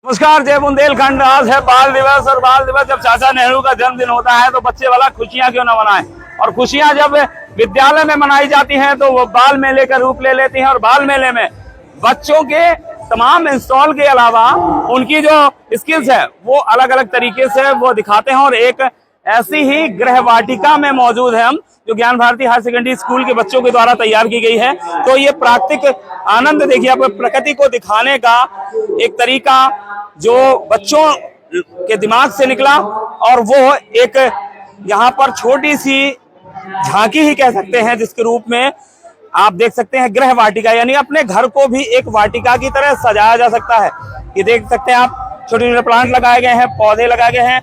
नमस्कार, जय बुंदेलखंड। आज है बाल दिवस और बाल दिवस जब चाचा नेहरू का जन्मदिन होता है तो बच्चे वाला खुशियां क्यों न मनाएं। और खुशियां जब विद्यालय में मनाई जाती हैं तो वो बाल मेले का रूप ले लेती हैं। और बाल मेले में बच्चों के तमाम इंस्टॉल के अलावा उनकी जो स्किल्स है वो अलग अलग तरीके से वो दिखाते हैं। और एक ऐसी ही गृह वाटिका में मौजूद है हम, जो ज्ञान भारती हायर सेकेंडरी स्कूल के बच्चों के द्वारा तैयार की गई है। तो ये प्राकृतिक आनंद देखिए, आप प्रकृति को दिखाने का एक तरीका जो बच्चों के दिमाग से निकला और वो एक यहाँ पर छोटी सी झांकी ही कह सकते हैं, जिसके रूप में आप देख सकते हैं गृह वाटिका, यानी अपने घर को भी एक वाटिका की तरह सजाया जा सकता है। ये देख सकते हैं आप, छोटे छोटे प्लांट लगाए गए हैं, पौधे लगाए गए हैं,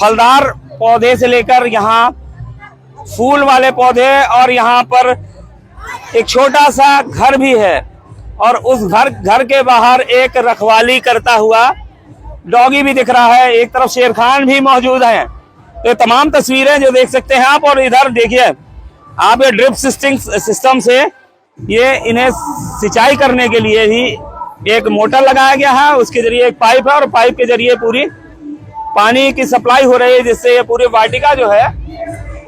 फलदार पौधे से लेकर यहाँ फूल वाले पौधे, और यहाँ पर एक छोटा सा घर भी है। और उस घर के बाहर एक रखवाली करता हुआ डॉगी भी दिख रहा है। एक तरफ शेर खान भी मौजूद है। तो तमाम तस्वीरें जो देख सकते हैं आप। और इधर देखिए आप, ये ड्रिप सिस्टम से ये इन्हें सिंचाई करने के लिए ही एक मोटर लगाया गया है। उसके जरिए एक पाइप है और पाइप के जरिए पूरी पानी की सप्लाई हो रही है, जिससे ये पूरी वाटिका जो है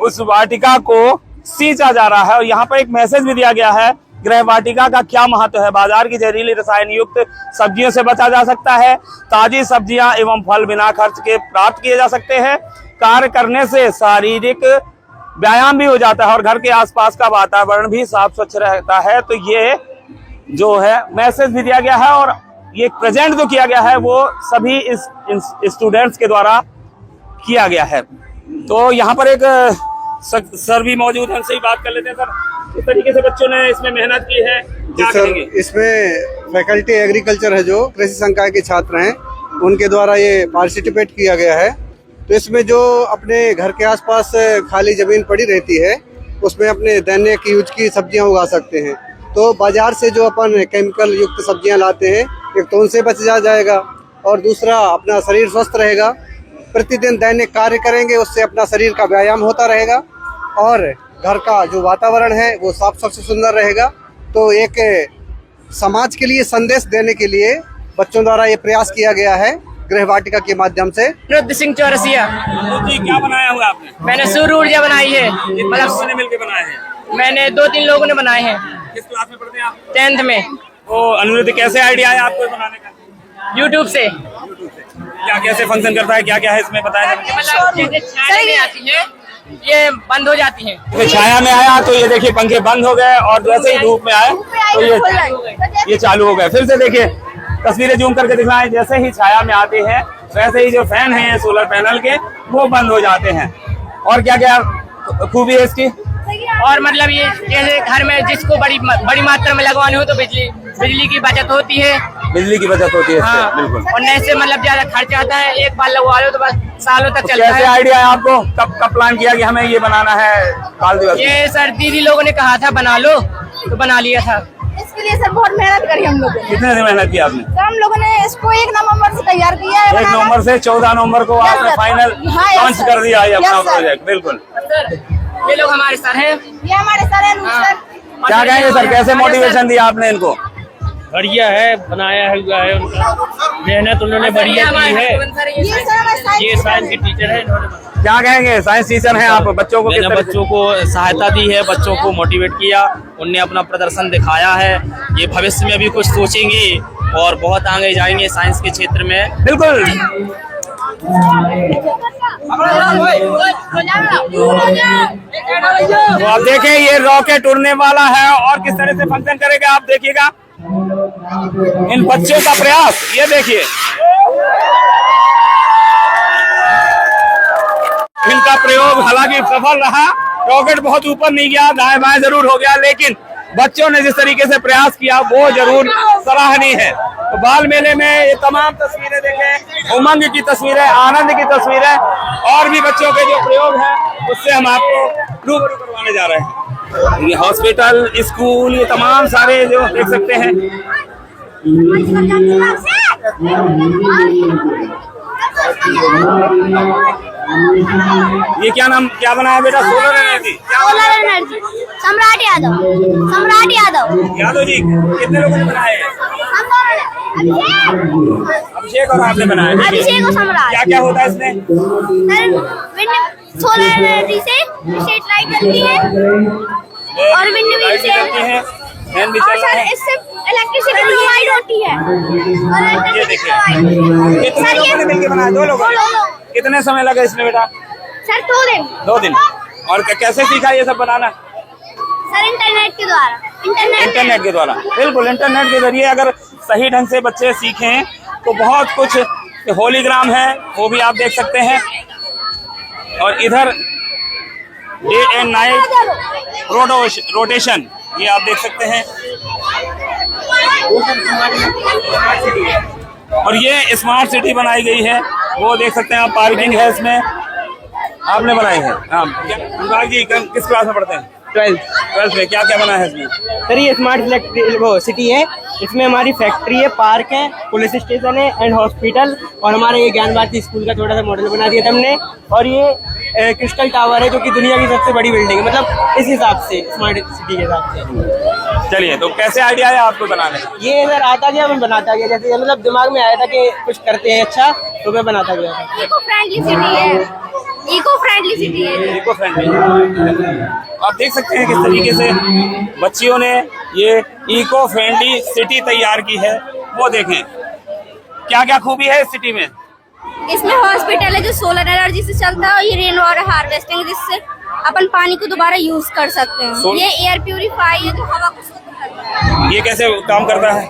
उस वाटिका को सींचा जा रहा है। और यहाँ पर एक मैसेज भी दिया गया है, गृह वाटिका का क्या महत्व है। बाजार की जहरीली रसायन युक्त सब्जियों से बचा जा सकता है। ताजी सब्जियां एवं फल बिना खर्च के प्राप्त किए जा सकते हैं। कार्य करने से शारीरिक व्यायाम भी हो जाता है और घर के आसपास का वातावरण भी साफ स्वच्छ रहता है। तो ये जो है मैसेज भी दिया गया है और ये प्रेजेंट जो किया गया है वो सभी इस स्टूडेंट्स के द्वारा किया गया है। तो यहाँ पर एक सर भी मौजूद है, उनसे ही बात कर लेते हैं। सर, किस तरीके से बच्चों ने इसमें मेहनत की है, क्या करेंगे? इसमें फैकल्टी एग्रीकल्चर है, जो कृषि संकाय के छात्र हैं, उनके द्वारा ये पार्टिसिपेट किया गया है। तो इसमें जो अपने घर के आसपास खाली जमीन पड़ी रहती है उसमें अपने दैनिक यूज की सब्जियां उगा सकते हैं। तो बाजार से जो अपन केमिकल युक्त सब्जियां लाते हैं, एक तो उनसे बच जाएगा और दूसरा अपना शरीर स्वस्थ रहेगा। प्रतिदिन दैनिक कार्य करेंगे, उससे अपना शरीर का व्यायाम होता रहेगा और घर का जो वातावरण है वो साफ सबसे सुंदर रहेगा। तो एक समाज के लिए संदेश देने के लिए बच्चों द्वारा ये प्रयास किया गया है गृह वाटिका के माध्यम से। रुद्र सिंह चौरसिया। जी, क्या बनाया हुआ आपने? मैंने सूर्य ऊर्जा बनाई है। मतलब मिलकर बनाए हैं? मैंने 2-3 लोगों ने बनाए हैं। किस क्लास में पढ़ते हैं आप? 10th में। तो अनुरुद्ध, कैसे आइडिया है आपको बनाने का? YouTube से। क्या कैसे फंक्शन करता है, क्या क्या है इसमें बताया? मतलब छाया में आती है, ये बंद हो जाती है। तो छाया में आया तो ये देखिए पंखे बंद हो गए और जैसे ही धूप में आए तो ये चालू हो गए। फिर से देखिए तस्वीरें जूम करके दिखाएं, जैसे ही छाया में आते हैं वैसे ही जो फैन है सोलर पैनल के वो बंद हो जाते हैं। और क्या क्या खूबी है इसकी? और मतलब ये जैसे घर में जिसको बड़ी मात्रा में लगवानी हो तो बिजली की बचत होती है। बिजली की बचत होती है। हाँ, बिल्कुल। और नहीं से मतलब ज्यादा खर्च आता है, एक बार लगवा लो तो बस सालों तक चलता है। कैसे आइडिया है आपको? कब प्लान किया कि हमें ये बनाना है बाल दिवस? ये सर दीदी लोगों ने कहा था बना लो तो बना लिया था। इसके लिए सर बहुत मेहनत करी हम लोगों ने। कितने दिन मेहनत की आपने? सर हम लोगों ने इसको 1 नवंबर से तैयार किया है। 1 नवंबर से 14 नवंबर को आपने फाइनल लॉन्च कर दिया है अपना प्रोजेक्ट। बिल्कुल। ये लोग हमारे सर हैं। ये हमारे सर हैं। सर क्या कहेंगे सर, कैसे मोटिवेशन दिया आपने इनको? बढ़िया है, बनाया हुआ है, उनका मेहनत उन्होंने बढ़िया की है। ये साइंस के टीचर है, इन्होंने क्या कहेंगे, साइंस टीचर हैं आप, बच्चों को मैंने बच्चों को सहायता दी है, बच्चों को मोटिवेट किया, उनने अपना प्रदर्शन दिखाया है। ये भविष्य में भी कुछ सोचेंगे और बहुत आगे जाएंगे साइंस के क्षेत्र में। बिल्कुल। तो आप देखें ये रॉकेट उड़ने वाला है और किस तरह से फंक्शन करेगा आप देखिएगा। इन बच्चों का प्रयास ये देखिए, इनका प्रयोग हालांकि सफल रहा। रॉकेट बहुत ऊपर नहीं गया, दाएं बाएं जरूर हो गया, लेकिन बच्चों ने जिस तरीके से प्रयास किया वो जरूर सराहनीय है। तो बाल मेले में ये तमाम तस्वीरें देखें, उमंग की तस्वीरें, आनंद की तस्वीरें और भी बच्चों के जो प्रयोग हैं उससे हम आपको रूबरू करवाने जा रहे हैं। ये हॉस्पिटल, स्कूल, ये तमाम सारे जो देख सकते हैं। ये क्या नाम, क्या बनाया बेटा? Solar energy. Solar energy. सम्राट यादव। सम्राट यादव। यादव जी, कितने लोगों ने बनाए हैं? अभिषेक और आपने बनाया है। अभिषेक और सम्राट। क्या क्या होता है इसमें? सर विंड सोलर एनर्जी से स्ट्रीट लाइट जलती है और विंड व्हील लाइट भी से जलती है, फैन भी और चल रहा सर है। इससे इलेक्ट्रिसिटी प्रोवाइड होती है और ये देखिए, कितने लोगों ने मिलकर बनाया? 2 लोगों ने। कितने समय लगा इसमें बेटा? सर 2 दिन 2 दिन। और कैसे सीखा ये सब बनाना? सर इंटरनेट के द्वारा इंटरनेट के द्वारा। बिल्कुल, इंटरनेट के जरिए अगर सही ढंग से बच्चे सीखें तो बहुत कुछ। होलीग्राम है वो भी आप देख सकते हैं, और इधर डे एंड नाइट रोटेशन ये आप देख सकते हैं। और ये स्मार्ट सिटी बनाई गई है, वो देख सकते हैं आप। पार्किंग है इसमें, आपने बनाई है। हाँ, अनुराग जी किस क्लास में पढ़ते हैं? 12th में। क्या क्या बना है इसमें? सर ये स्मार्ट वो सिटी है, इसमें हमारी फैक्ट्री है, पार्क है, पुलिस स्टेशन है एंड हॉस्पिटल, और हमारे ये ज्ञान भारती स्कूल का छोटा सा मॉडल बना दिया था हमने। और ये क्रिस्टल टावर है जो कि दुनिया की सबसे बड़ी बिल्डिंग है, मतलब इस हिसाब से स्मार्ट सिटी के हिसाब से। चलिए, तो कैसे आइडिया है आपको बनाने का? ये सर आता गया, मैं बनाता गया, जैसे मतलब दिमाग में आया था कि कुछ करते हैं अच्छा, तो मैं बनाता गया था। इको फ्रेंडली सिटी है, इको फ्रेंडली सिटी है। Eco friendly. आप देख सकते हैं किस तरीके से बच्चियों ने ये इको फ्रेंडली सिटी तैयार की है। वो देखें क्या क्या खूबी है इस सिटी में। इसमें हॉस्पिटल है जो सोलर एनर्जी से चलता है, और ये रेन वाटर हार्वेस्टिंग जिससे अपन पानी को दोबारा यूज कर सकते हैं। ये एयर प्यूरिफाई है जो हवा को शुद्ध करता है। ये कैसे काम करता है?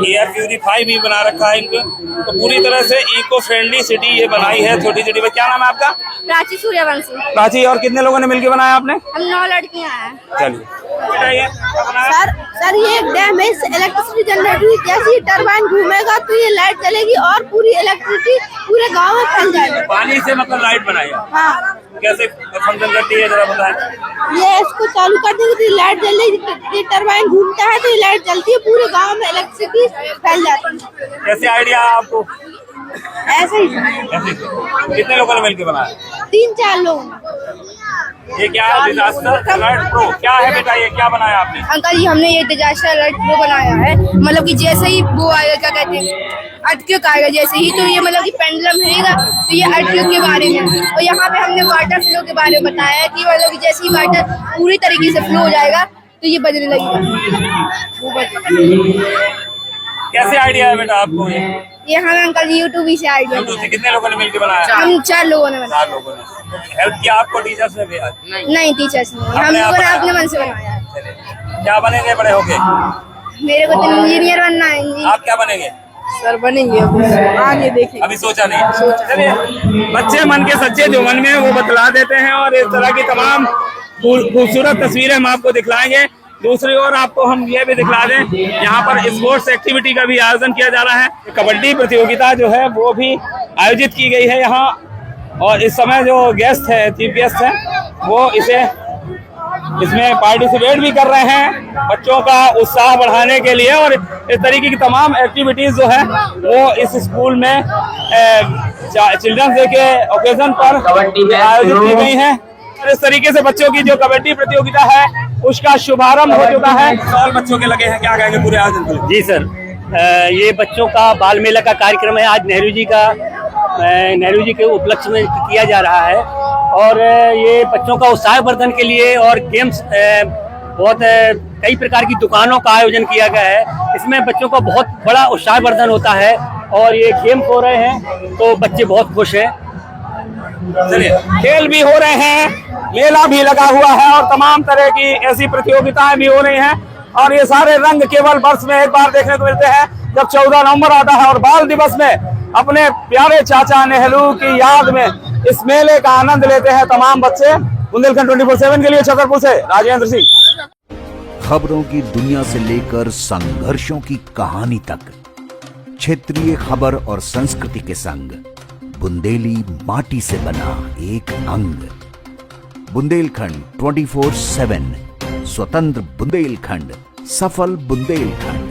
एयर प्यूरिफाई भी बना रखा है इनके। तो पूरी तरह से इको फ्रेंडली सिटी ये बनाई है छोटी सिटी में। क्या नाम है आपका? प्राची सूर्यवंशी। प्राची, और कितने लोगों ने मिलकर बनाया आपने? हम 9 लड़कियां हैं। चलिए, सर ये एक डैम है, इलेक्ट्रिसिटी जनरेट हुई, जैसे ही टरबाइन घूमेगा तो ये लाइट चलेगी और पूरी इलेक्ट्रिसिटी पूरे गांव में फैल जाएगी। पानी से मतलब लाइट बनाई है। हाँ, कैसे फंक्शन करती है जरा बताएं। ये इसको चालू कर देंगे तो लाइट जलेगी, टरबाइन घूमता है तो ये लाइट जलती है, पूरे गांव में इलेक्ट्रिसिटी फैल जाती है। कैसे आइडिया आपको? ऐसे ही ऐसे कितने लोगों ने मिलकर बनाया? 3-4 लोग। ये क्या है? डिजास्टर अलर्ट प्रो क्या है बेटा? ये क्या बनाया आपने? अंकल जी हमने ये डिजास्टर अलर्ट प्रो बनाया है, मतलब कि जैसे ही वो आएगा, क्या कहते हैं, अर्थक्वेक आएगा जैसे ही, तो ये मतलब कि पेंडुलम रहेगा तो ये अर्थक्वेक के बारे में। और यहाँ पे हमने वाटर फ्लो के बारे में बताया है कि मतलब कि जैसे ही वाटर पूरी तरीके से फ्लो हो जाएगा तो ये बजने लगेगा। कैसे आइडिया है बेटा आपको? ये हमें अंकल जी यूट्यूब से आइडिया यूट्यूब से कितने लोगों ने मिलकर बनाया? हम 4 लोगों ने बनाया। 4 लोगों ने हेल्प किया आपको? टीचर्स ने भी? नहीं, टीचर्स नहीं, हम लोगों ने अपने मन से बनाया है। क्या बनेंगे बड़े होके? मेरे को तो इंजीनियर बनना है। आप क्या बनेंगे? सर बनेंगे आगे देखें। अभी सोचा नहीं। चलिए, बच्चे मन के सच्चे जो मन में है वो बतला देते हैं, और इस तरह की तमाम खूबसूरत तस्वीरें हम आपको दिखलाएंगे। दूसरी ओर आपको हम ये भी दिखला दें, यहाँ पर स्पोर्ट्स एक्टिविटी का भी आयोजन किया जा रहा है। कबड्डी प्रतियोगिता जो है वो भी आयोजित की गई है यहाँ, और इस समय जो गेस्ट है, चीफ गेस्ट है, वो इसमें पार्टिसिपेट भी कर रहे हैं बच्चों का उत्साह बढ़ाने के लिए। और इस तरीके की तमाम एक्टिविटीज जो है वो इस स्कूल में चिल्ड्रंस डे के ओकेजन पर आयोजित की गई हैं। और इस तरीके से बच्चों की जो कबड्डी प्रतियोगिता है उसका शुभारंभ हो चुका है। और बच्चों के लगे हैं, क्या कहेंगे पूरे आयोजन को? जी सर, ये बच्चों का बाल मेला का कार्यक्रम है, आज नेहरू जी के उपलक्ष्य में किया जा रहा है। और ये बच्चों का उत्साहवर्धन के लिए और गेम्स बहुत कई प्रकार की दुकानों का आयोजन किया गया है। इसमें बच्चों का बहुत बड़ा उत्साहवर्धन होता है, और ये गेम्स हो रहे हैं तो बच्चे बहुत खुश हैं। चलिए, खेल भी हो रहे हैं, मेला भी लगा हुआ है, और तमाम तरह की ऐसी प्रतियोगिताएं भी हो रही हैं। और ये सारे रंग केवल वर्ष में एक बार देखने को मिलते हैं, जब 14 नवंबर आता है। और बाल दिवस में अपने प्यारे चाचा नेहरू की याद में इस मेले का आनंद लेते हैं तमाम बच्चे। बुंदेलखंड 24/7 के लिए छतरपुर से राजेंद्र सिंह। खबरों की दुनिया से लेकर संघर्षों की कहानी तक, क्षेत्रीय खबर और संस्कृति के संग बुंदेली माटी से बना एक अंग। बुंदेलखंड 24/7, स्वतंत्र बुंदेलखंड, सफल बुंदेलखंड।